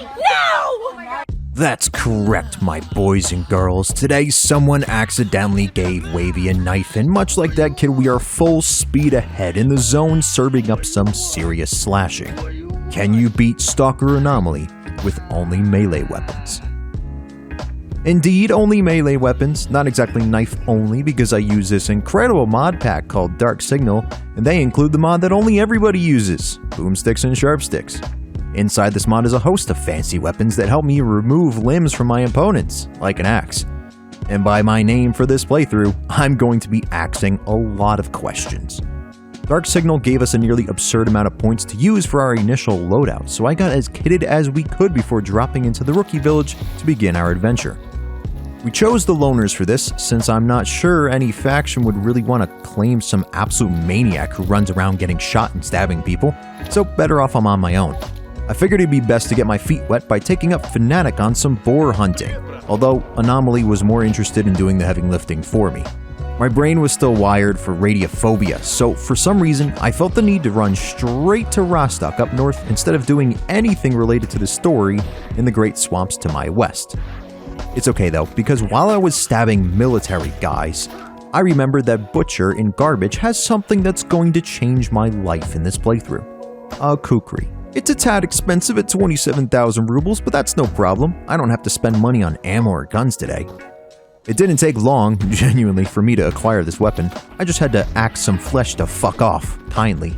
No! That's correct, my boys and girls. Today, someone accidentally gave Wavy a knife, and much like that kid, we are full speed ahead in the zone, serving up some serious slashing. Can you beat STALKER Anomaly with only melee weapons? Indeed, only melee weapons, not exactly knife only, because I use this incredible mod pack called Dark Signal, and they include the mod that only everybody uses, boomsticks and sharpsticks. Inside this mod is a host of fancy weapons that help me remove limbs from my opponents, like an axe. And by my name for this playthrough, I'm going to be axing a lot of questions. Dark Signal gave us a nearly absurd amount of points to use for our initial loadout, so I got as kitted as we could before dropping into the rookie village to begin our adventure. We chose the loners for this, since I'm not sure any faction would really want to claim some absolute maniac who runs around getting shot and stabbing people, so better off I'm on my own. I figured it'd be best to get my feet wet by taking up Fnatic on some boar hunting, although Anomaly was more interested in doing the heavy lifting for me. My brain was still wired for radiophobia, so for some reason I felt the need to run straight to Rostock up north instead of doing anything related to the story in the Great Swamps to my west. It's okay though, because while I was stabbing military guys, I remembered that Butcher in Garbage has something that's going to change my life in this playthrough. A kukri. It's a tad expensive at 27,000 rubles, but that's no problem. I don't have to spend money on ammo or guns today. It didn't take long, genuinely, for me to acquire this weapon. I just had to axe some flesh to fuck off, kindly.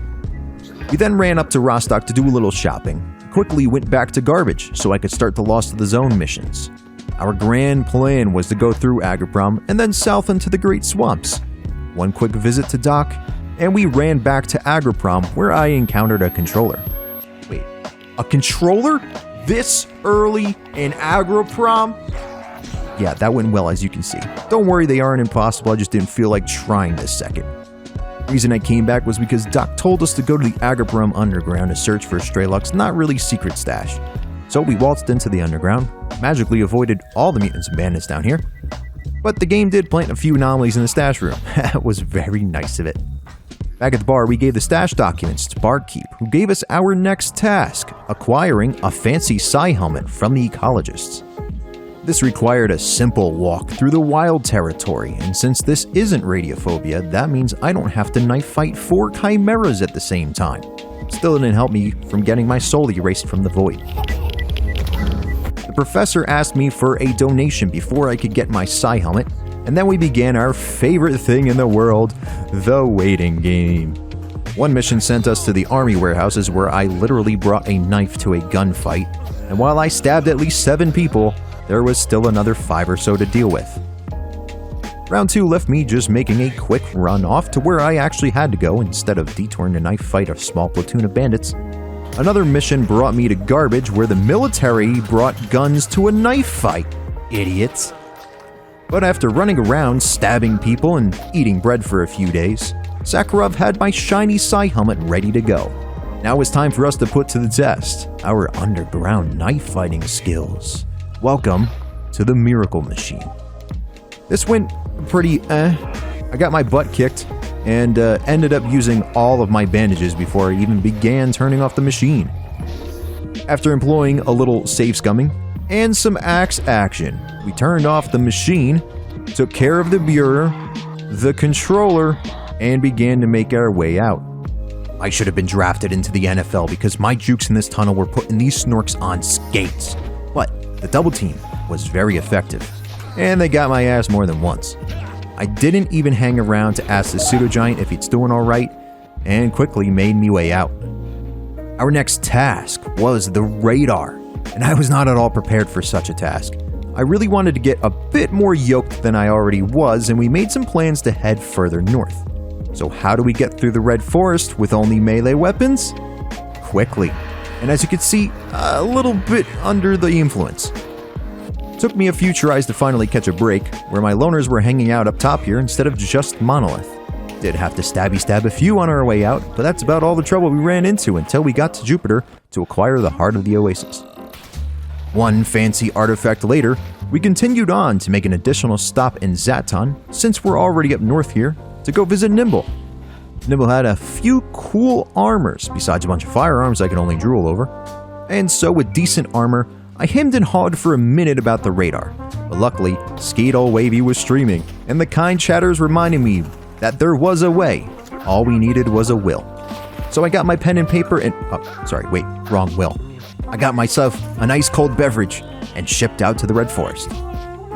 We then ran up to Rostock to do a little shopping. Quickly went back to Garbage so I could start the Lost of the Zone missions. Our grand plan was to go through Agroprom and then south into the Great Swamps. One quick visit to Doc, and we ran back to Agroprom where I encountered a controller. Wait, a controller? This early in Agroprom? Yeah, that went well, as you can see. Don't worry, they aren't impossible, I just didn't feel like trying this second. The reason I came back was because Doc told us to go to the Agroprom Underground to search for Strelok's not really secret stash. So we waltzed into the underground, magically avoided all the mutants and bandits down here. But the game did plant a few anomalies in the stash room. That was very nice of it. Back at the bar, we gave the stash documents to Barkeep, who gave us our next task, acquiring a fancy psi helmet from the ecologists. This required a simple walk through the wild territory, and since this isn't radiophobia, that means I don't have to knife fight 4 chimeras at the same time. Still didn't help me from getting my soul erased from the void. The professor asked me for a donation before I could get my psi helmet, and then we began our favorite thing in the world, the waiting game. One mission sent us to the army warehouses where I literally brought a knife to a gunfight, and while I stabbed at least 7 people, there was still another 5 or so to deal with. Round 2 left me just making a quick run off to where I actually had to go instead of detouring to knife fight a small platoon of bandits. Another mission brought me to Garbage where the military brought guns to a knife fight. Idiots. But after running around, stabbing people, and eating bread for a few days, Sakharov had my shiny psi helmet ready to go. Now it's time for us to put to the test our underground knife fighting skills. Welcome to the Miracle Machine. This went pretty I got my butt kicked and ended up using all of my bandages before I even began turning off the machine. After employing a little safe scumming and some axe action, we turned off the machine, took care of the bureau, the controller, and began to make our way out. I should have been drafted into the NFL because my jukes in this tunnel were putting these snorks on skates. But the double team was very effective, and they got my ass more than once. I didn't even hang around to ask the pseudo-giant if he's doing alright, and quickly made me way out. Our next task was the radar, and I was not at all prepared for such a task. I really wanted to get a bit more yoked than I already was, and we made some plans to head further north. So how do we get through the Red Forest with only melee weapons? Quickly. And as you can see, a little bit under the influence. Took me a few tries to finally catch a break, where my loners were hanging out up top here instead of just Monolith. Did have to stab a few on our way out, but that's about all the trouble we ran into until we got to Jupiter to acquire the Heart of the Oasis. One fancy artifact later, we continued on to make an additional stop in Zaton, since we're already up north here, to go visit Nimble. Nimble had a few cool armors, besides a bunch of firearms I could only drool over. And so with decent armor, I hemmed and hawed for a minute about the radar. But luckily, Skeet Ol' Wavy was streaming, and the kind chatters reminded me that there was a way. All we needed was a will. So I got my pen and paper and... wrong will. I got myself a nice cold beverage and shipped out to the Red Forest.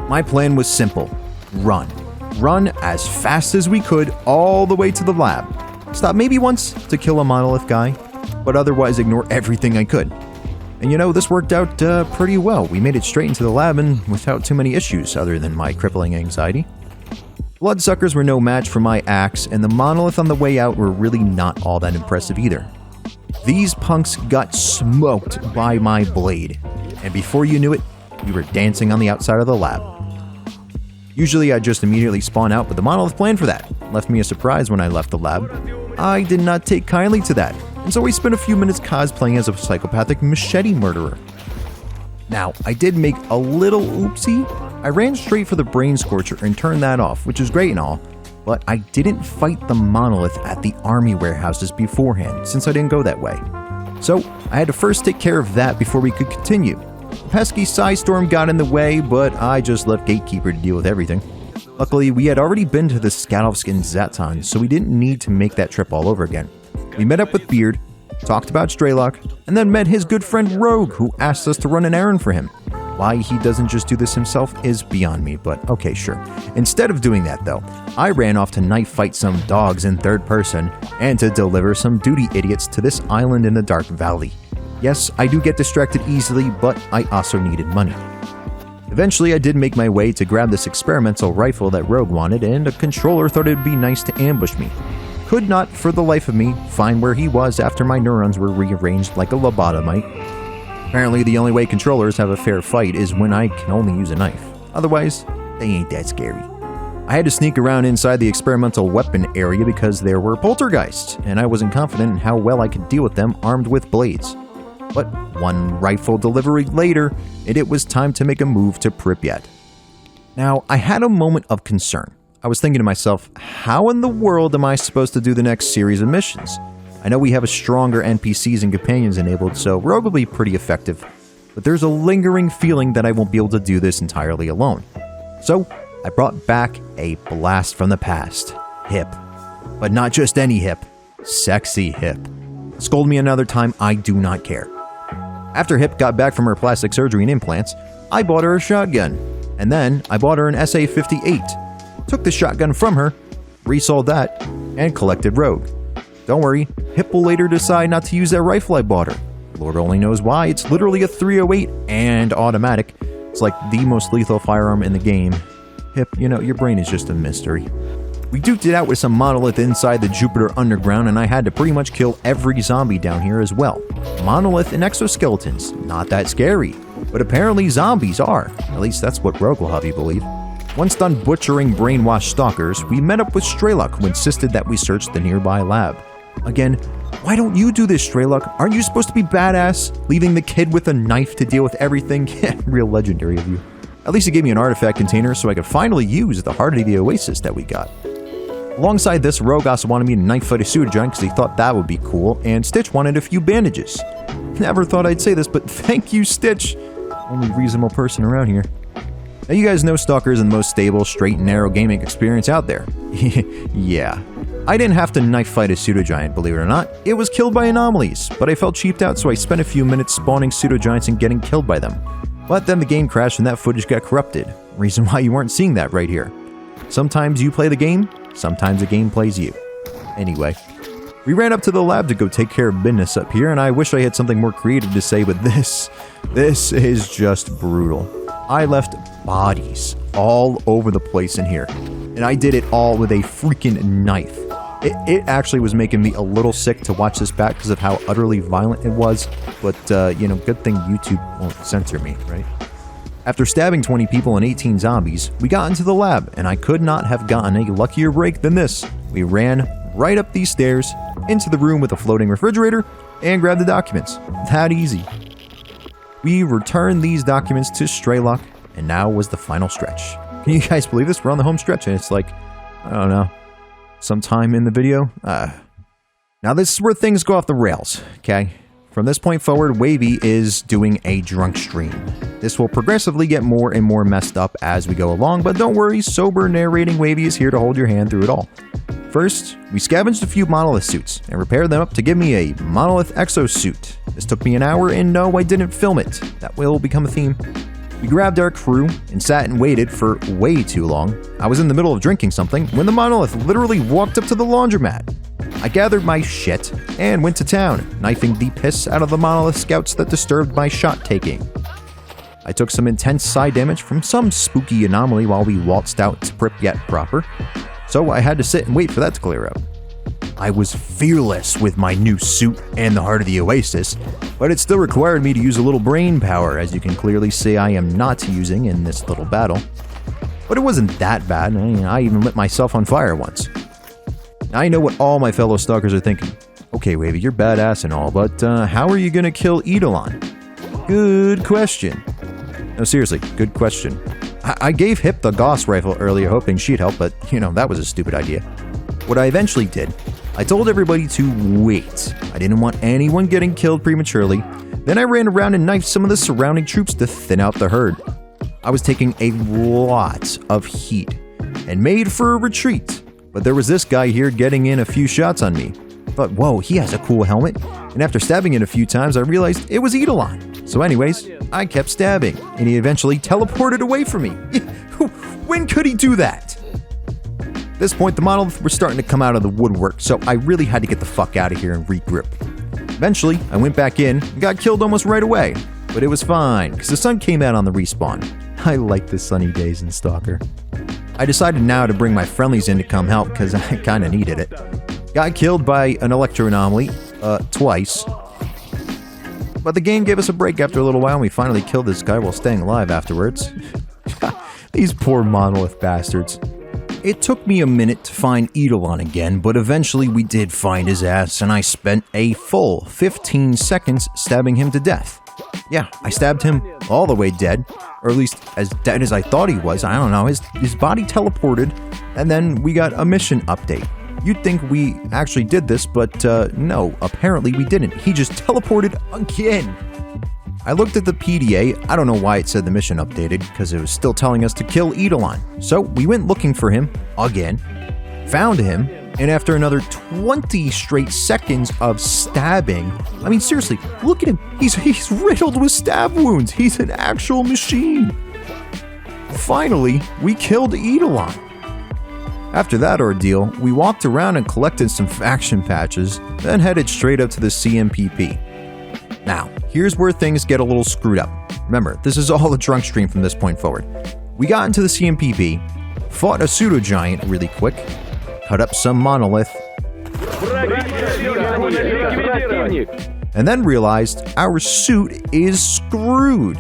My plan was simple. Run. Run as fast as we could all the way to the lab. Stop maybe once to kill a monolith guy, but otherwise ignore everything I could. And this worked out pretty well. We made it straight into the lab and without too many issues other than my crippling anxiety. Bloodsuckers were no match for my axe, and the monolith on the way out were really not all that impressive either. These punks got smoked by my blade, and before you knew it, we were dancing on the outside of the lab. Usually I'd just immediately spawn out, but the monolith planned for that. Left me a surprise when I left the lab. I did not take kindly to that, and so we spent a few minutes cosplaying as a psychopathic machete murderer. Now, I did make a little oopsie. I ran straight for the brain scorcher and turned that off, which is great and all, but I didn't fight the monolith at the army warehouses beforehand, since I didn't go that way. So, I had to first take care of that before we could continue. The pesky Psystorm got in the way, but I just left Gatekeeper to deal with everything. Luckily, we had already been to the Skatovsk in Zaton, so we didn't need to make that trip all over again. We met up with Beard, talked about Straylock, and then met his good friend Rogue, who asked us to run an errand for him. Why he doesn't just do this himself is beyond me, but okay, sure. Instead of doing that, though, I ran off to knife fight some dogs in third person and to deliver some duty idiots to this island in the Dark Valley. Yes, I do get distracted easily, but I also needed money. Eventually, I did make my way to grab this experimental rifle that Rogue wanted, and a controller thought it'd be nice to ambush me. Could not, for the life of me, find where he was after my neurons were rearranged like a lobotomite. Apparently, the only way controllers have a fair fight is when I can only use a knife. Otherwise, they ain't that scary. I had to sneak around inside the experimental weapon area because there were poltergeists, and I wasn't confident in how well I could deal with them armed with blades. But one rifle delivery later, it was time to make a move to Pripyat. Now, I had a moment of concern. I was thinking to myself, how in the world am I supposed to do the next series of missions? I know we have a stronger NPCs and companions enabled, so Rogue will be pretty effective. But there's a lingering feeling that I won't be able to do this entirely alone. So, I brought back a blast from the past. Hip. But not just any hip. Sexy hip. Scold me another time, I do not care. After Hip got back from her plastic surgery and implants, I bought her a shotgun. And then, I bought her an SA-58. Took the shotgun from her, resold that, and collected Rogue. Don't worry, Hip will later decide not to use that rifle I bought her. Lord only knows why, it's literally a 308 and automatic. It's like the most lethal firearm in the game. Hip, your brain is just a mystery. We duked it out with some monolith inside the Jupiter Underground, and I had to pretty much kill every zombie down here as well. Monolith and exoskeletons, not that scary. But apparently zombies are. At least that's what Rogue will have you believe. Once done butchering brainwashed stalkers, we met up with Straylock, who insisted that we search the nearby lab. Again, why don't you do this, Straylock? Aren't you supposed to be badass, leaving the kid with a knife to deal with everything? Real legendary of you. At least he gave me an artifact container so I could finally use the Heart of the Oasis that we got. Alongside this, Rogue also wanted me to knife fight a pseudogiant because he thought that would be cool, and Stitch wanted a few bandages. Never thought I'd say this, but thank you, Stitch. Only reasonable person around here. Now you guys know Stalker is the most stable, straight and narrow gaming experience out there. Yeah. I didn't have to knife fight a pseudogiant, believe it or not. It was killed by anomalies, but I felt cheaped out, so I spent a few minutes spawning pseudogiants and getting killed by them. But then the game crashed and that footage got corrupted. Reason why you weren't seeing that right here. Sometimes you play the game, sometimes the game plays you. Anyway, we ran up to the lab to go take care of business up here, and I wish I had something more creative to say, but this is just brutal. I left bodies all over the place in here, and I did it all with a freaking knife. It actually was making me a little sick to watch this back because of how utterly violent it was, but, good thing YouTube won't censor me, right? After stabbing 20 people and 18 zombies, we got into the lab, and I could not have gotten a luckier break than this. We ran right up these stairs, into the room with a floating refrigerator, and grabbed the documents. That easy. We returned these documents to Straylock, and now was the final stretch. Can you guys believe this? We're on the home stretch, and it's like, I don't know, sometime in the video. Now this is where things go off the rails, okay? From this point forward, Wavy is doing a drunk stream. This will progressively get more and more messed up as we go along, but don't worry, sober narrating Wavy is here to hold your hand through it all. First, we scavenged a few monolith suits and repaired them up to give me a monolith exosuit. This took me an hour, and no, I didn't film it. That will become a theme. We grabbed our crew and sat and waited for way too long. I was in the middle of drinking something when the monolith literally walked up to the laundromat. I gathered my shit and went to town, knifing the piss out of the monolith scouts that disturbed my shot taking. I took some intense side damage from some spooky anomaly while we waltzed out to Pripyat proper, so I had to sit and wait for that to clear up. I was fearless with my new suit and the heart of the Oasis, but it still required me to use a little brain power, as you can clearly see I am not using in this little battle. But it wasn't that bad. I even lit myself on fire once. Now I know what all my fellow stalkers are thinking. Okay, Wavy, you're badass and all, but how are you gonna kill Eidolon? Good question. No, seriously, good question. I gave Hip the Gauss rifle earlier hoping she'd help, but, that was a stupid idea. What I eventually did, I told everybody to wait. I didn't want anyone getting killed prematurely. Then I ran around and knifed some of the surrounding troops to thin out the herd. I was taking a lot of heat and made for a retreat, but there was this guy here getting in a few shots on me. But whoa, he has a cool helmet, and after stabbing it a few times I realized it was Eidolon. So anyways, I kept stabbing, and he eventually teleported away from me. When could he do that? At this point, the monolith were starting to come out of the woodwork, so I really had to get the fuck out of here and regroup. Eventually, I went back in and got killed almost right away, but it was fine, because the sun came out on the respawn. I like the sunny days in Stalker. I decided now to bring my friendlies in to come help, because I kinda needed it. Got killed by an electro anomaly, twice. But the game gave us a break after a little while, and we finally killed this guy while staying alive afterwards. These poor monolith bastards. It took me a minute to find Eidolon again, but eventually we did find his ass, and I spent a full 15 seconds stabbing him to death. Yeah, I stabbed him all the way dead, or at least as dead as I thought he was. I don't know, his body teleported, and then we got a mission update. You'd think we actually did this, but no, apparently we didn't. He just teleported again. I looked at the PDA, I don't know why it said the mission updated, because it was still telling us to kill Eidolon. So we went looking for him, again, found him, and after another 20 straight seconds of stabbing, I mean seriously, look at him, he's riddled with stab wounds, he's an actual machine. Finally, we killed Eidolon. After that ordeal, we walked around and collected some faction patches, then headed straight up to the CMPP. Now, here's where things get a little screwed up. Remember, this is all a drunk stream from this point forward. We got into the CMPP, fought a pseudo-giant really quick, cut up some monolith, and then realized our suit is screwed.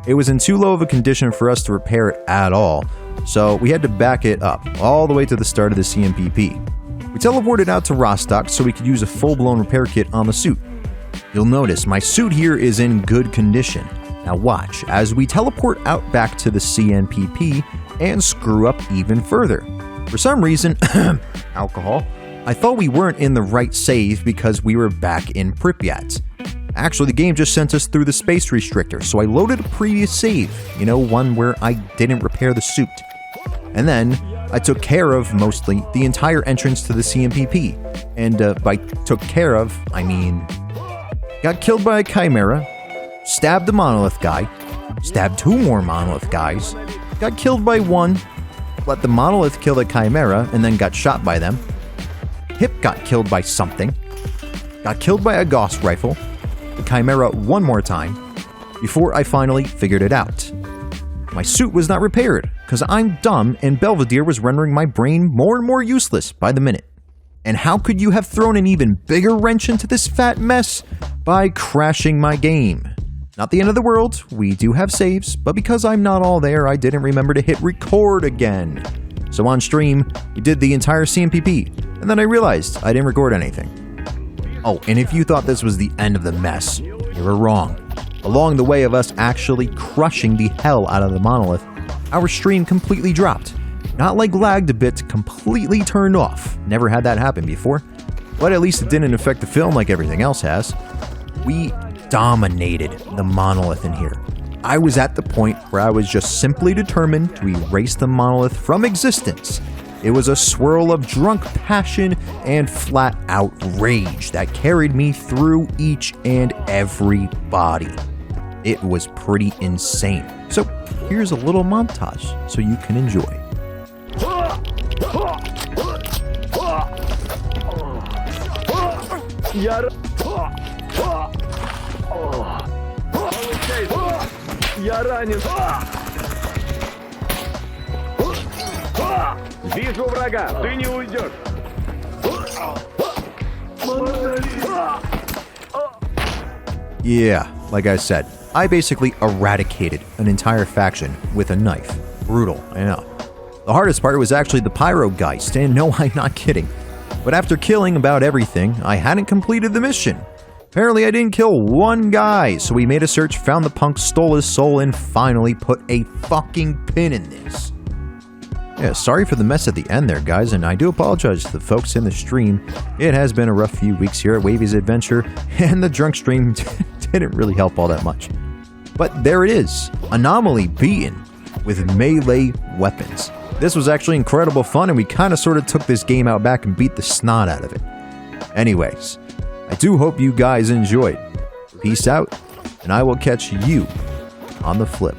It was in too low of a condition for us to repair it at all, so we had to back it up all the way to the start of the CMPP. We teleported out to Rostock so we could use a full-blown repair kit on the suit. You'll notice my suit here is in good condition. Now watch as we teleport out back to the CMPP and screw up even further. For some reason, alcohol, I thought we weren't in the right save because we were back in Pripyat. Actually, the game just sent us through the space restrictor, so I loaded a previous save, one where I didn't repair the suit. And then I took care of, mostly, the entire entrance to the CMPP. And by took care of, I mean got killed by a chimera, stabbed a monolith guy, stabbed 2 more monolith guys, got killed by 1, let the monolith kill the chimera, and then got shot by them. Hip got killed by something, got killed by a Gauss rifle, the chimera 1 more time, before I finally figured it out. My suit was not repaired, because I'm dumb and Belvedere was rendering my brain more and more useless by the minute. And how could you have thrown an even bigger wrench into this fat mess? By crashing my game. Not the end of the world, we do have saves, but because I'm not all there, I didn't remember to hit record again. So on stream, we did the entire CMPP, and then I realized I didn't record anything. Oh, and if you thought this was the end of the mess, you were wrong. Along the way of us actually crushing the hell out of the monolith, our stream completely dropped. Not like lagged a bit, completely turned off. Never had that happen before. But at least it didn't affect the film like everything else has. We dominated the monolith in here. I was at the point where I was just simply determined to erase the monolith from existence. It was a swirl of drunk passion and flat-out rage that carried me through each and every body. It was pretty insane. So here's a little montage so you can enjoy. Я ранен. Вижу врага, ты не уйдешь. Yeah, like I said, I basically eradicated an entire faction with a knife. Brutal, I know. The hardest part was actually the Pyrogeist, and no, I'm not kidding. But after killing about everything, I hadn't completed the mission. Apparently I didn't kill one guy, so we made a search, found the punk, stole his soul, and finally put a fucking pin in this. Yeah, sorry for the mess at the end there, guys, and I do apologize to the folks in the stream. It has been a rough few weeks here at Wavy's Adventure, and the drunk stream didn't really help all that much. But there it is, Anomaly beaten with melee weapons. This was actually incredible fun, and we kind of sort of took this game out back and beat the snot out of it. Anyways, I do hope you guys enjoyed. Peace out, and I will catch you on the flip.